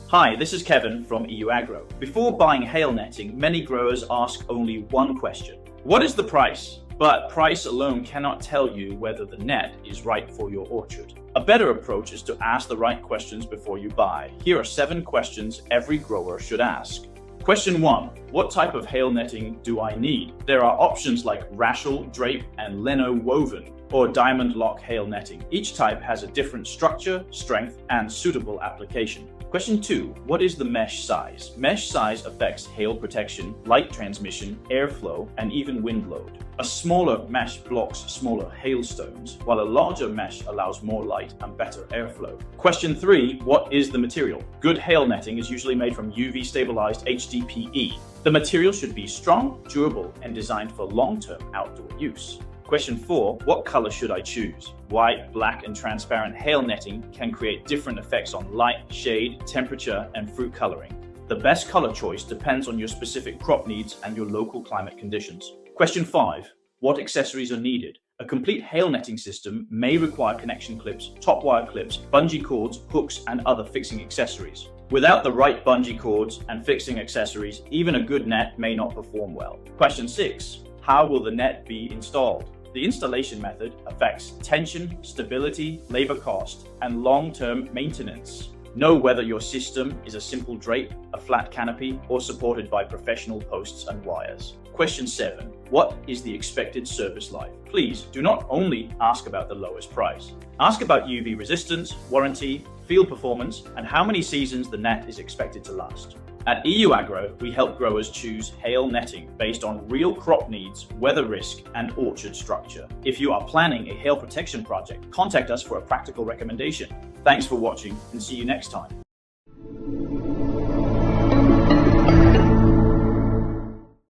Hi, this is Kevin from EyouAgro. Before buying hail netting, many growers ask only one question. What is the price? But price alone cannot tell you whether the net is right for your orchard. A better approach is to ask the right questions before you buy. Here are 7 questions every grower should ask. Question 1. What type of hail netting do I need? There are options like Raschel Drape and Leno Woven, or diamond lock hail netting. Each type has a different structure, strength, and suitable application. Question 2. What is the mesh size? Mesh size affects hail protection, light transmission, airflow, and even wind load. A smaller mesh blocks smaller hailstones, while a larger mesh allows more light and better airflow. Question 3. What is the material? Good hail netting is usually made from UV stabilized HDPE. The material should be strong, durable, and designed for long-term outdoor use. Question 4. What color should I choose? White, black, and transparent hail netting can create different effects on light, shade, temperature, and fruit coloring. The best color choice depends on your specific crop needs and your local climate conditions. Question 5. What accessories are needed? A complete hail netting system may require connection clips, top wire clips, bungee cords, hooks, and other fixing accessories. Without the right bungee cords and fixing accessories, even a good net may not perform well. Question 6. How will the net be installed? The installation method affects tension, stability, labor cost, and long-term maintenance. Know whether your system is a simple drape, a flat canopy, or supported by professional posts and wires. Question 7. What is the expected service life? Please do not only ask about the lowest price. Ask about UV resistance, warranty, field performance, and how many seasons the net is expected to last. At EyouAgro, we help growers choose hail netting based on real crop needs, weather risk, and orchard structure. If you are planning a hail protection project, contact us for a practical recommendation. Thanks for watching, and see you next time.